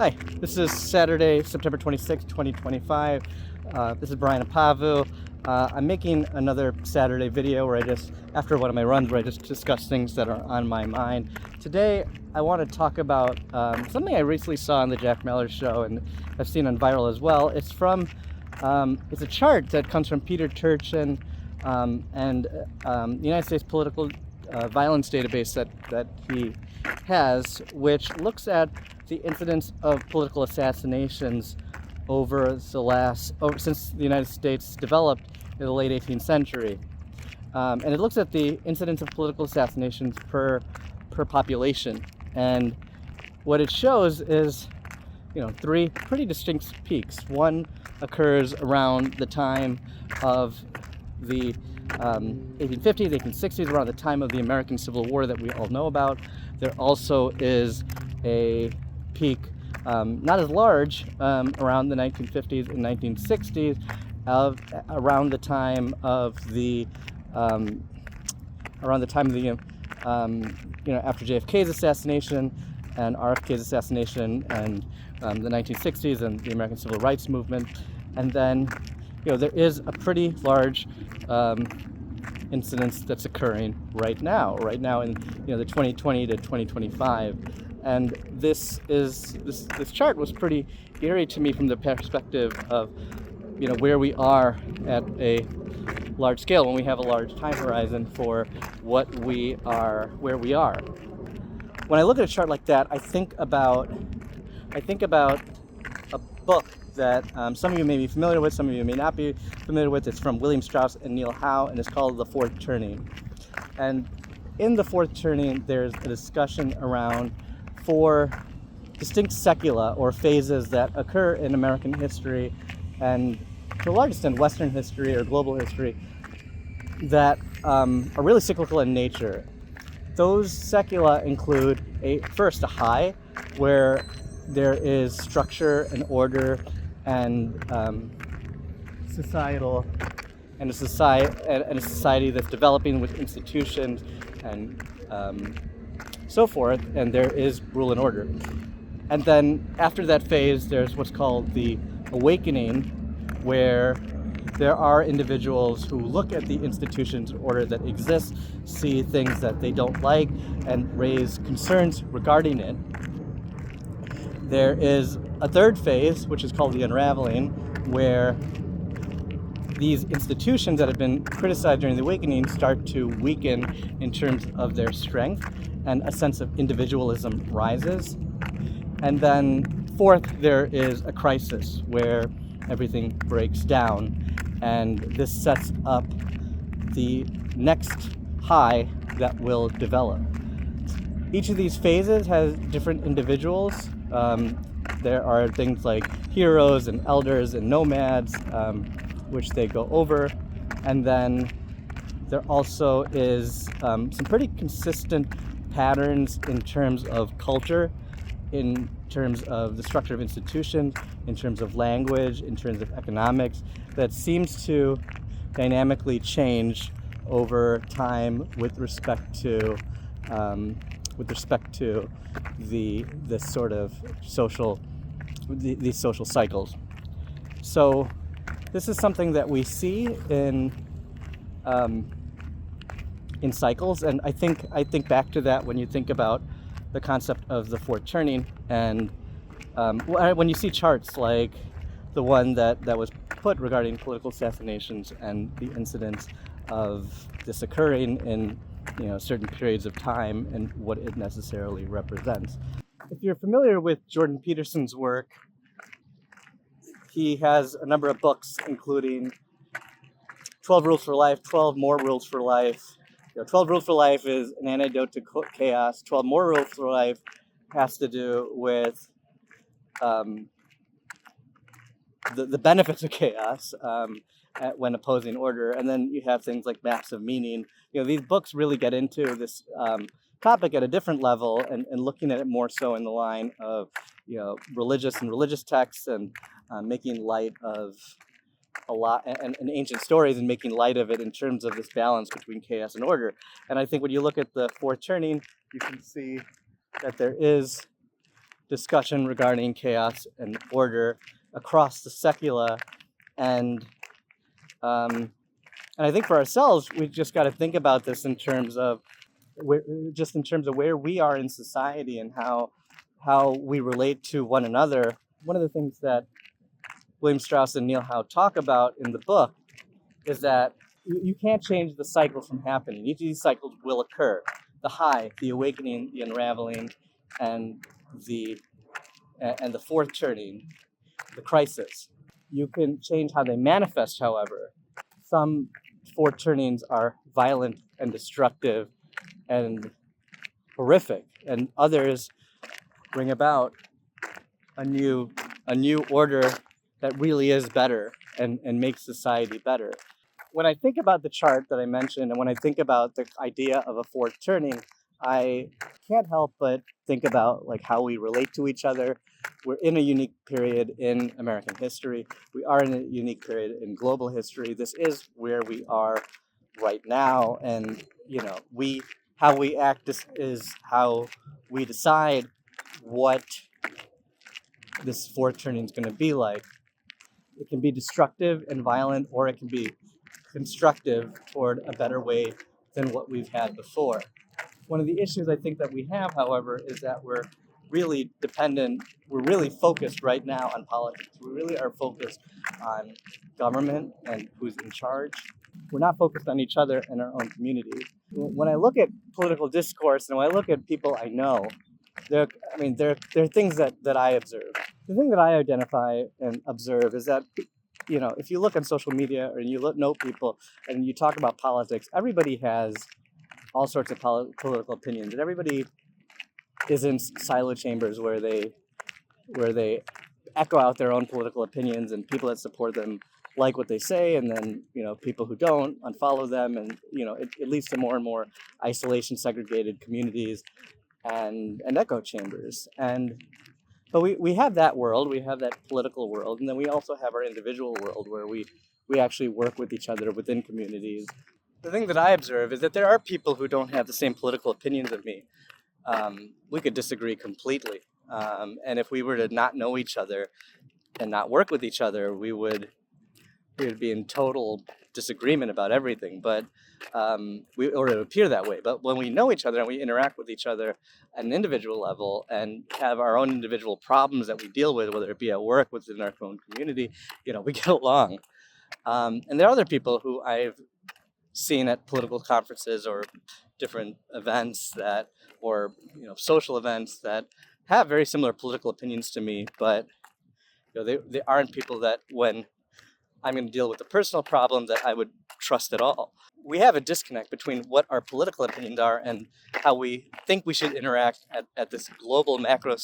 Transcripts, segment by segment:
Hi, this is Saturday, September 26, 2025. This is Brian Apavu. I'm making another Saturday video where after one of my runs, where I just discuss things that are on my mind. Today, I want to talk about something I recently saw on the Jack Mallers show and I've seen on Viral as well. It's a chart that comes from Peter Turchin and the United States Political Violence Database that he has, which looks at the incidence of political assassinations since the United States developed in the late 18th century. And it looks at the incidence of political assassinations per population. And what it shows is, three pretty distinct peaks. One occurs around the time of the 1850s, 1860s, around the time of the American Civil War that we all know about. There also is a peak, not as large, around the 1950s and 1960s, around the time of the after JFK's assassination and RFK's assassination, and the 1960s and the American Civil Rights Movement. And then there is a pretty large incidence that's occurring right now in the 2020 to 2025. And this chart was pretty eerie to me from the perspective of where we are at a large scale, when we have a large time horizon for where we are. When I look at a chart like that, I think about a book that some of you may be familiar with, some of you may not be familiar with. It's from William Strauss and Neil Howe, and it's called The Fourth Turning. And in The Fourth Turning, there's a discussion around 4 distinct secula, or phases, that occur in American history and to a large extent Western history or global history, that are really cyclical in nature. Those secula include first a high, where there is structure and order and a society that's developing with institutions and so forth, and there is rule and order. And then after that phase, there's what's called the awakening, where there are individuals who look at the institutions and order that exist, see things that they don't like, and raise concerns regarding it. There is a third phase, which is called the unraveling, where these institutions that have been criticized during the awakening start to weaken in terms of their strength, and a sense of individualism rises. And then fourth, there is a crisis where everything breaks down, and this sets up the next high that will develop. Each of these phases has different individuals. There are things like heroes and elders and nomads, which they go over. And then there also is some pretty consistent patterns in terms of culture, in terms of the structure of institutions, in terms of language, in terms of economics, that seems to dynamically change over time with respect to these social cycles. So this is something that we see in cycles, and I think back to that when you think about the concept of the fourth turning, and when you see charts like the one that was put regarding political assassinations and the incidence of this occurring in certain periods of time and what it necessarily represents. If you're familiar with Jordan Peterson's work, he has a number of books, including 12 Rules for Life, 12 More Rules for Life. 12 Rules for Life is an antidote to chaos. 12 More Rules for Life has to do with the benefits of chaos when opposing order. And then you have things like Maps of Meaning. These books really get into this topic at a different level, and looking at it more so in the line of religious texts, and making light of a lot and ancient stories, and making light of it in terms of this balance between chaos and order. And I think when you look at the fourth turning, you can see that there is discussion regarding chaos and order across the secula, and I think for ourselves, we just got to think about this in terms of where we are in society and how we relate to one another. One of the things that William Strauss and Neil Howe talk about in the book is that you can't change the cycle from happening. Each of these cycles will occur: the high, the awakening, the unraveling, and the fourth turning, the crisis. You can change how they manifest, however. Some fourth turnings are violent and destructive and horrific, and others bring about a new order that really is better and makes society better. When I think about the chart that I mentioned, and when I think about the idea of a fourth turning, I can't help but think about like how we relate to each other. We're in a unique period in American history. We are in a unique period in global history. This is where we are right now, and how we act is how we decide what this fourth turning is going to be like. It can be destructive and violent, or it can be constructive toward a better way than what we've had before. One of the issues I think that we have, however, is that we're really focused right now on politics. We really are focused on government and who's in charge. We're not focused on each other and our own communities. When I look at political discourse and when I look at people I know, there are things that I observe. The thing that I identify and observe is that, if you look on social media or you know people and you talk about politics, everybody has all sorts of political opinions, and everybody is in silo chambers where they echo out their own political opinions, and people that support them like what they say, and then people who don't unfollow them, and it leads to more and more isolation, segregated communities, and echo chambers. But we have that world, we have that political world, and then we also have our individual world where we actually work with each other within communities. The thing that I observe is that there are people who don't have the same political opinions as me. We could disagree completely. And if we were to not know each other and not work with each other, we would be in total disagreement about everything. But it would appear that way. But when we know each other and we interact with each other at an individual level and have our own individual problems that we deal with, whether it be at work, within our own community, we get along. And there are other people who I've seen at political conferences or different events or social events that have very similar political opinions to me, but they aren't people that when I'm going to deal with a personal problem that I would trust at all. We have a disconnect between what our political opinions are and how we think we should interact at this global macro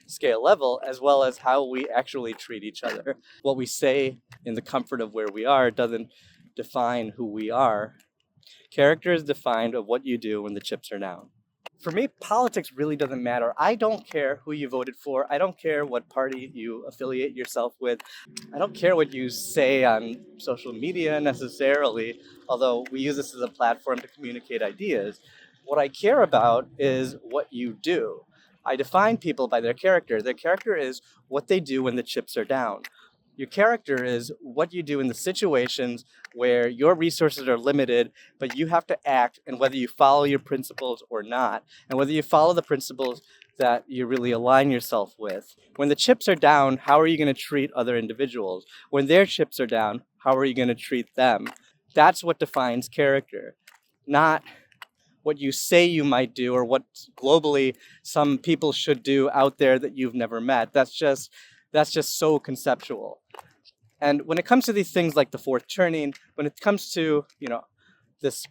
scale level, as well as how we actually treat each other. What we say in the comfort of where we are doesn't define who we are. Character is defined of what you do when the chips are down. For me, politics really doesn't matter. I don't care who you voted for. I don't care what party you affiliate yourself with. I don't care what you say on social media necessarily, although we use this as a platform to communicate ideas. What I care about is what you do. I define people by their character. Their character is what they do when the chips are down. Your character is what you do in the situations where your resources are limited, but you have to act, and whether you follow your principles or not, and whether you follow the principles that you really align yourself with. When the chips are down, how are you going to treat other individuals? When their chips are down, how are you going to treat them? That's what defines character, not what you say you might do or what globally some people should do out there that you've never met. That's just so conceptual. And when it comes to these things like the fourth turning, when it comes to, this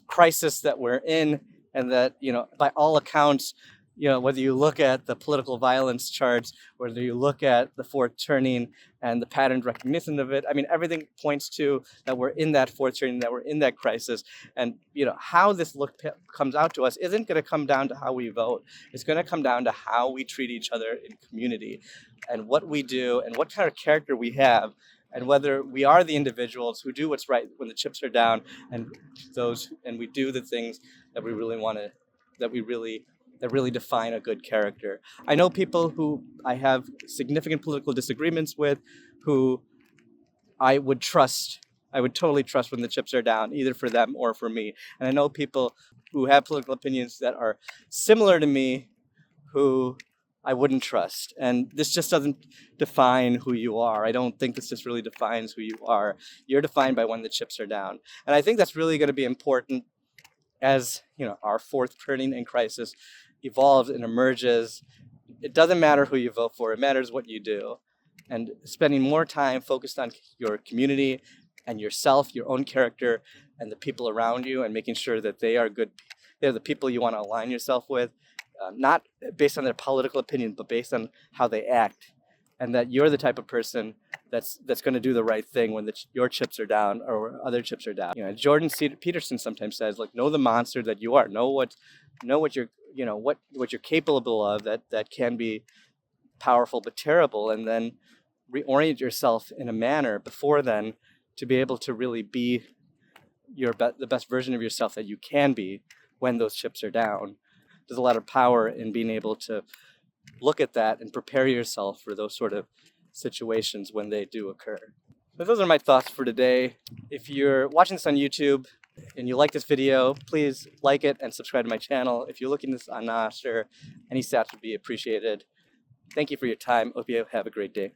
crisis that we're in, and that, by all accounts, whether you look at the political violence charts, whether you look at the fourth turning and the pattern recognition of it, everything points to that we're in that fourth turning, that we're in that crisis. And, how this comes out to us isn't going to come down to how we vote. It's going to come down to how we treat each other in community and what we do and what kind of character we have, and whether we are the individuals who do what's right when the chips are down, and we do the things that we really that really define a good character. I know people who I have significant political disagreements with, who I would trust. I would totally trust when the chips are down, either for them or for me. And I know people who have political opinions that are similar to me, who I wouldn't trust. And this just doesn't define who you are. I don't think this just really defines who you are. You're defined by when the chips are down. And I think that's really going to be important as, our fourth turning in crisis evolves and emerges. It doesn't matter who you vote for, it matters what you do. And spending more time focused on your community and yourself, your own character, and the people around you, and making sure that they are good. They're the people you want to align yourself with, not based on their political opinion, but based on how they act, and that you're the type of person that's going to do the right thing when your chips are down or other chips are down. Jordan Peterson sometimes says, like, know the monster that you are. Know what you're what you're capable of, that can be powerful but terrible, and then reorient yourself in a manner before then to be able to really be the best version of yourself that you can be when those chips are down. There's a lot of power in being able to look at that and prepare yourself for those sort of situations when they do occur. So those are my thoughts for today. If you're watching this on YouTube and you like this video, please like it and subscribe to my channel. If you're looking at this on Nostr, any stats would be appreciated. Thank you for your time. Hope you have a great day.